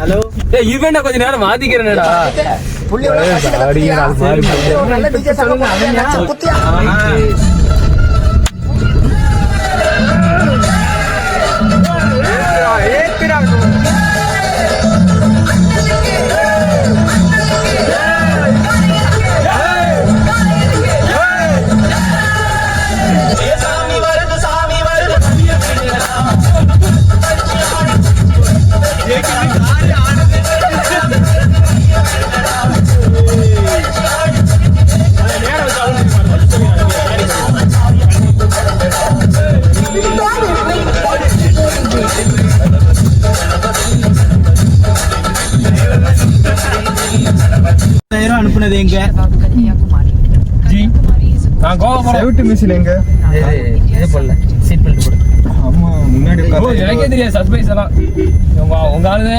Hello இவன் கொஞ்ச நேரம் மாத்திக்கிறேன்டா. அனுப்புனது எங்க? நான் கோவா போறேன். செவிட்டு மிஷின் எங்க? இது போடல. சீட் பெல்ட் போடு. ஆமா முன்னாடி எனக்கே தெரியாது சர்ப்ரைஸ் எல்லாம். உங்க ஆளு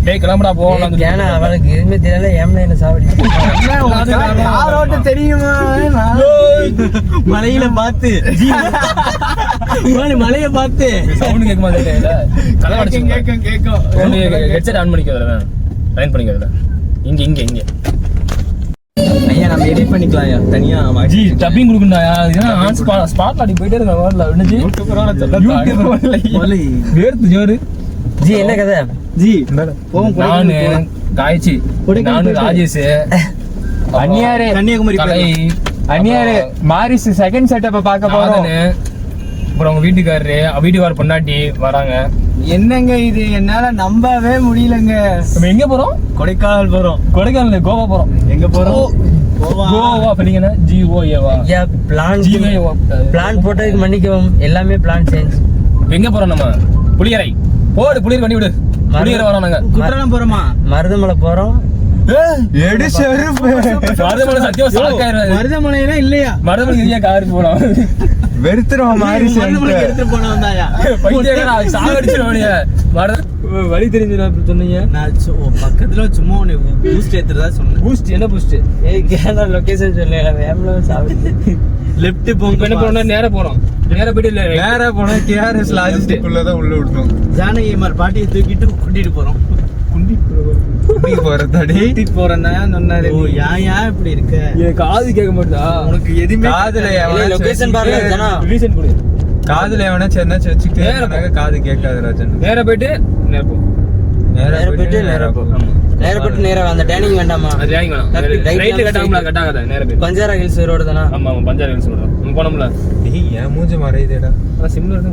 டேய் கிளம்படா போவோம். ஏன்னா அவளுக்கு எதுவுமே தெரியல. ஏம்ல சாவடி. யாரோட்ட தெரியுமா? மலையில பார்த்து மலைய பார்த்து சவுண்ட் கேட்க மாட்டேங்குது. கதை அடிச்சு கேட்கும். ஹெட்செட் ஆன் பண்ணிக்கிறதுல லைன் பண்ணிக்கிறதுல இங்க இங்க இங்க ஐயா நம்ம எடிட் பண்ணிக்கலாம் தனியா. ஜி டப்பிங் கொடுக்கணும்டா. ஏன்னா ஆன் ஸ்பாட்ல அடி போயிட்டே இருக்க வரல. என்னது யூடியூப்ல வேர்த்து ஜோரு. ஜி என்ன கதை? ஜி நானு காய்ச்சி நானு ராஜேஷ் அன்னியாரே கன்னியாகுமரி அன்னியாரே மாரிஸ் செகண்ட் செட்டப்ப பார்க்க போறோம். அப்புறம் உங்க வீட்டுக்காரர் பொண்டாட்டி வராங்க. என்னங்க இது என்னால நம்பவே முடியலங்க. நம்ம எங்க போறோம்? கொடைக்கானல் போறோம். கொடைக்கானல் கோவா போறோம். எங்க போறோம்? கோவா பிடிங்கனா ஜிஓஏவா யா பிளான் ஜிஓஏவா பிளான் போட்டதுக்கு மன்னிக்கவும் எல்லாமே பிளான் சேஞ்ச். எங்க போறோம்? நம்ம புளியரை போடு. புளியரை பண்ணி விடு. புளியரை வரோம். நாங்க குற்றாலம் போறோமா? மருதமலை போறோம். மருதமலை சத்தியமா சாக்காயிரும். மருதமலைனா இல்லையா? மருதமலை இல்லையா? காருக்கு போறோம். வெறுத்துறோம் மாதிரி எடுத்து போன வந்தாயா பைத்தியக்காரா சாவடிச்சிரோனியா வழி தெரிஞ்சு சொன்னீங்க. நான் பக்கத்துல சும்மா ஒன்னு பூஸ்ட் ஏத்துறதா சொன்னேன். பூஸ்ட் என்ன பூஸ்ட்? கேரளா லொகேஷன் சொல்ல சாவடி லெஃப்ட் போங்க. என்ன போறோம்? நேரா போறோம். நேரா போயிட்டு இல்ல நேரா போனா கேஆர்எஸ் லாஜிஸ்டிக் உள்ள தான் உள்ள விடணும். ஜானகி மார் பாட்டியை தூக்கிட்டு கூட்டிட்டு போறோம். இப்படி இருக்க காது கேட்க மாட்டா உனக்கு எதுவுமே. காதுல எவனா சேர்ந்தா வச்சுக்கிட்டு காது கேட்காது ராஜன். நேரா போயிட்டு நேரா போயிட்டு நேரா அந்த டேனிங் வேண்டாமா? அது டேனிங் வேணாம். ரைட்ல கட்டாங்கல நேரா போய் பஞ்சாரா ஹில்ஸ் ரோட் தானா? ஆமா ஆமா பஞ்சாரா ஹில்ஸ் ரோட். நம்ம போனோம்ல. டேய் ஏன் மூஞ்சி மறையுதேடா. அத சிம்ல இருந்து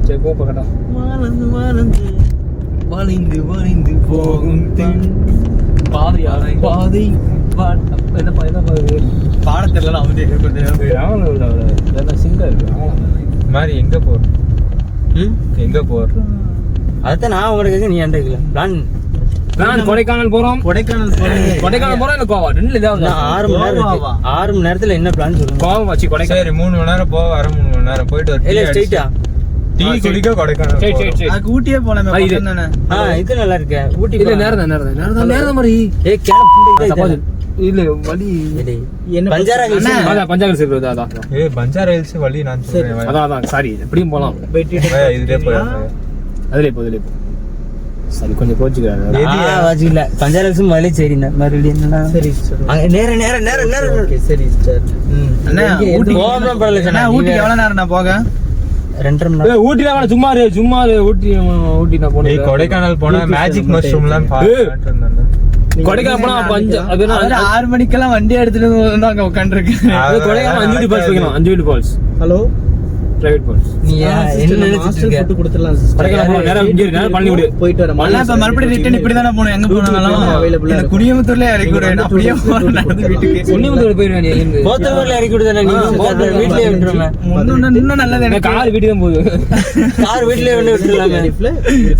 சே போ பக்கடா. மாலந்து மாலந்து வளைந்து வளைந்து போகும் தென் பாதையாரை பாதை என்ன பாது பாடத்துல அவன் கொஞ்சம் சிங்கா இருக்கு மாதிரி. எங்க போற? எங்க போற? அதான் நான் உங்களுக்கு நீ ஏன்டா பிளான் கொடைக்கானல் போறோம். கொடைக்கானல் போறோம் இல்ல கோவா? ரெண்டுல ஏதாவது 6 மணி நேரத்துல என்ன பிளான் சொல்லுங்க. கோவா வச்சு கொடைக்கானல். சரி 3 மணி நேரம் போவ வர 3 மணி நேரம் போயிட்டு வர. இல்ல ஸ்ட்ரைட்டா டீ குடிக்க கொடைக்கானல். சரி அதுக்கு ஊட்டியே போலாமே. இதுதானே இது நல்லா இருக்கு. ஊட்டி இல்ல நேரா மாதிரி. ஏ கேப் இல்ல வலி என்ன பஞ்சாரா ஹில்ஸ்? அதான் பஞ்சாரா ஹில்ஸ் இருக்கு. அதான் ஏ பஞ்சாரா ஹில்ஸ் வலி நான் சொல்றேன். அதான் சாரி எப்படியும் போலாம். இதுலயே போய் அதுலயே போய் சரி கொஞ்சம் கோச்சுக்கிறாங்க. வாஜில பஞ்சாரா ஹில்ஸ் வலி. சரி மறுபடியும் என்னன்னா சரி நேரா ஓகே சரி சார். அண்ணா ஊட்டி போறோம் பரவாயில்லை. அண்ணா ஊட்டி எவ்வளவு நேரம் நான் போக? 2.5 மணி நேரம். ஊட்டில வேணா சும்மா ஊட்டி நான் போனேன். கொடைக்கானல் போனா மேஜிக் மஷ்ரூம்லாம் பாத்துட்டு கொடைக்கானல் போனா 6 மணிக்கெல்லாம் வண்டி எடுத்துட்டு வந்து அங்க உட்கார்ந்திருக்கேன். கொடைக்கானல் 5 ஃபால்ஸ் போகணும். 5 ஃபால்ஸ். Hello private falls. நீ என்ன நினைச்சிட்டு இருக்க? கொடுத்துறலாம் சிஸ்டர். கொடைக்கானல் போனா நேரா இங்க நேரா பண்ணி விடு. போயிட்டு வர மல்ல. இப்ப மறுபடியும் ரிட்டர்ன் இப்படி தான போணும். எங்க போனாலும் அவேலபிள். இந்த குனியமுத்தூர்ல இறக்கி விடுறேன். அப்படியே நடந்து வீட்டுக்கு குனியமுத்தூர் போயிடுவேன். நீ போத்தூர்ல இறக்கி விடுதானே? நீ வீட்லயே விட்டுறமே. இன்னும் நல்லது. எனக்கு கார் வீட்டுக்கு தான் போகுது. கார் வீட்லயே வந்து விட்டுறலாமே.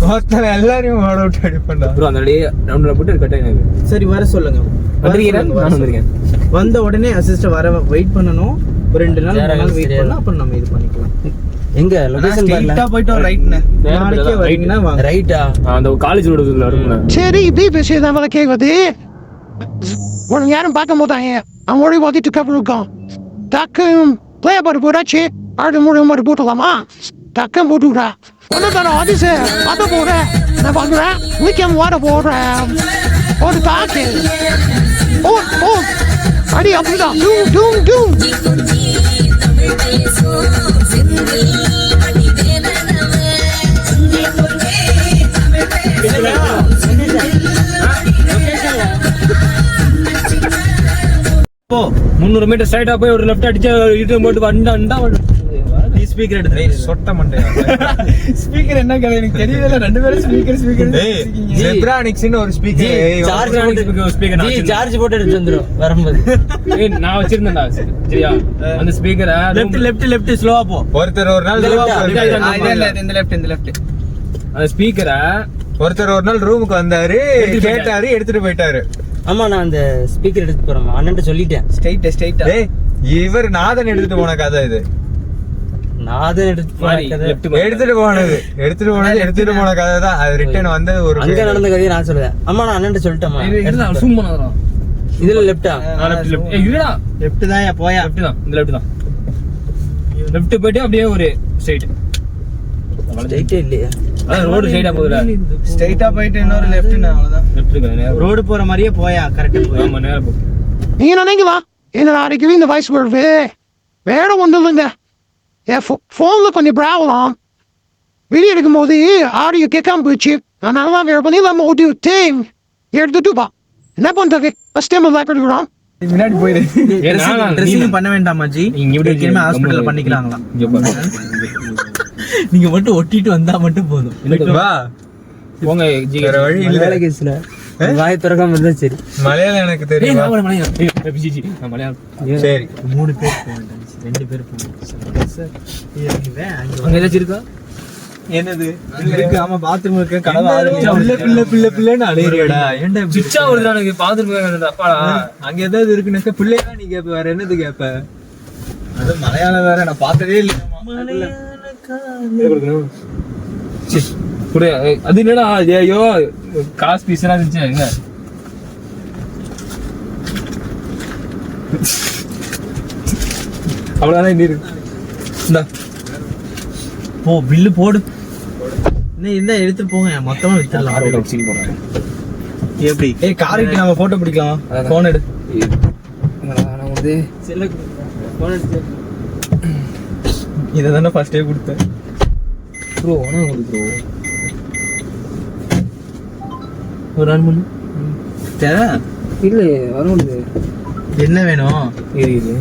போத்தூர் எல்லாரையும் ஓட விட்டு அடிப்படா ப்ரோ. அந்த டே ரவுண்ட்ல போட்டு கட் ஆயிடுது. சரி வர சொல்லுங்க. வந்திருக்கேன். வந்த உடனே அசிஸ்டன்ட் வர வெயிட் பண்ணனும். ஒரு 2 நாள் வெயிட் பண்ணா அப்புறம் நம்ம இது பண்ணிக்கலாம். எங்க லொகேஷன் பாருங்க. ஸ்ட்ரைட்டா போய்ட்டு ரைட்னா. நாளைக்கே வரீங்கன்னா வாங்க. ரைட்டா அந்த காலேஜ் ரோடுல வரும்ல. சரி இப்படி பேசியதா வர கேக்குது. ஒரு யாரும் பார்க்க மாட்டாங்க. I'm worried about it to cover the gun. That can play about it, but actually, I don't worry about it. டக்கம் போட்டுடா ஒன்று தர ஆதிசு அதை போட நான் பார்க்குறேன் வீக்கெண்ட் வாட போடுறேன் ஒரு தாக்கு ஓ ஓ அடி அப்படிதான் டூம் டூம் டூம் போ 300 மீட்டர் ஸ்ட்ரைட்டா போய் ஒரு லெஃப்ட் அடிச்சு யூட்டர்ன் போட்டு வண்டா ஸ்பீக்கர் எடுத்து சொட்ட மண்டையா ஸ்பீக்கர் என்ன கதை எனக்கு தெரியல ரெண்டு பேரும் ஸ்பீக்கர் ஜெப்ரானிக்ஸ்னு ஒரு ஸ்பீக்கர் சார்ஜ் போட்டு ஸ்பீக்கர் நான் சார்ஜ் போட்டு எடுத்து வந்துரும் வரும்போது நான் வச்சிருந்தேன்டா சரியா அந்த ஸ்பீக்கரை லெஃப்ட் ஸ்லோவா போ ஒருத்தர் ஒரு நாள் ஸ்லோவா இந்த லெஃப்ட் அந்த ஸ்பீக்கரை ஒருத்தர் ஒரு நாள் ரூமுக்கு வந்தாரு கேட்டாரு எடுத்துட்டு போயிட்டாரு ஆமா நான் அந்த ஸ்பீக்கர் எடுத்து போறேன் அண்ணன்ட்ட சொல்லிட்டேன் ஸ்ட்ரைட்டா இவர் நாதன் எடுத்துட்டு போன கதை இது நாதன் எடுத்துட்டு போன கதை தான் அது ரிட்டர்ன் வந்து ஒரு அங்க நடந்த கதையை நான் சொல்லுவேன் அம்மா நான் அண்ணன்ட்ட சொல்லிட்டேன் ஜூம் பண்ணாதடா இதுல லெஃப்ட்டா இல்லடா லெஃப்ட் தான் போயா லெஃப்ட் தான் இந்த லெஃப்ட் தான் லெஃப்ட் போயிட்டு அப்படியே ஒரு ஸ்ட்ரைட் ஸ்ட்ரைட்டே இல்லையா அதான் ரோடு ஸ்ட்ரைட்டா போகுதுல ஸ்ட்ரைட்டா போயிட்டு இன்னொரு லெஃப்ட் அவ்வளவுதான் லெஃப்ட் ரோடு போற மாதிரியே போயா கரெக்ட்டா போய் ஆமா நேரா போ நீங்க நினைங்களா என்ன நாளைக்கு இந்த வாய்ஸ் வருது வேற ஒன்றும் இல்லைங்க என் ஃபோனில் கொஞ்சம் ப்ராப்ளம் வீடியோ எடுக்கும்போது ஆடியோ கேட்காம போயிடுச்சு அதனால தான் வேறு பண்ணி நம்ம ஆடியோ டீம் எடுத்துட்டுப்பா என்ன பண்ணுறது ஃபஸ்ட் டைம் லைக் எடுக்கிறோம் முன்னாடி போயிடு ட்ரெஸ்ஸிங் பண்ண வேண்டாமா ஜி நீங்க இப்படி ஹாஸ்பிடல்ல பண்ணிக்கலாங்களா இங்க பாருங்க நீங்க மட்டும் ஒட்டிட்டு வந்தா மட்டும் போதும் வா போங்க ஜி வேற வழி இல்ல வேலை கேஸ்ல வாய் திறக்காம இருந்தா சரி மலையாளம் எனக்கு தெரியும் மலையாளம் ஜி நான் மலையாளம் சரி 3 பேர் போறோம் 2 பேர் போறோம் சார் அங்க ஏதாச்சும் இருக்கா என்னது இருக்கு ஆமா பாத்ரூம் இருக்கு கனவு பிள்ளைன்னு அலையறியடா ஏன்டா சிச்சா வருது எனக்கு பாத்ரூம் அப்பாடா அங்க ஏதாவது இருக்குன்னு பிள்ளையா நீ கேப்ப வேற என்னது கேப்ப அது மலையாளம் வேற நான் பார்த்ததே இல்ல அது என்னடா ஐயோ காசு பீஸ்லாம் இருந்துச்சு எங்க அவ்வளவுதான் இன்னும் இருக்கு இந்தா போ பில்லு போடு இந்த எடுத்து போங்க மொத்தமா வித்துடலாம் எப்படி காரிட்டு நம்ம போட்டோ பிடிக்கலாம் போன் எடு இதை தானே ஃபர்ஸ்டே கொடுத்தேன் ப்ரோ ப்ரோ ஒரு ரன் பண்ணு இல்ல வர முடியாது என்ன வேணும் இது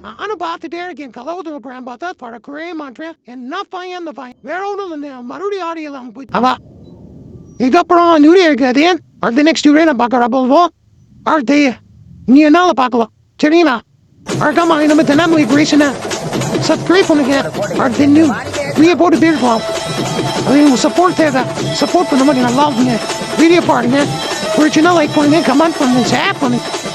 நானும் பார்த்துட்டே இருக்கேன் கலவுதுற படம் பார்த்தா படக்குறே மாட்டேன் என்ன பையன் அந்த பையன் வேற ஒன்றும் இல்லை மறுபடியும் ஆடியெல்லாம் போய் அவா இதுக்கப்புறம் நியூ இருக்காது அடுத்த நெக்ஸ்ட் இயரே நான் பார்க்குற போல்வோம் அடுத்து நீ என்னால் பார்க்கலாம் சரிங்களா மறக்காம நம்ம தினமொழி கிரேஷனை சப்ஸ்கிரைப் பண்ணுங்க அடுத்து இன்னும் வீடியோ போட்டு போயிருக்கலாம் அது உங்களுக்கு சப்போர்ட் தேவை சப்போர்ட் பண்ண மாதிரி நல்லா இருக்குங்க வீடியோ பாருங்க பிடிச்சுன்னா லைக் பண்ணுங்க கமெண்ட் பண்ணுங்க ஷேர் பண்ணுங்க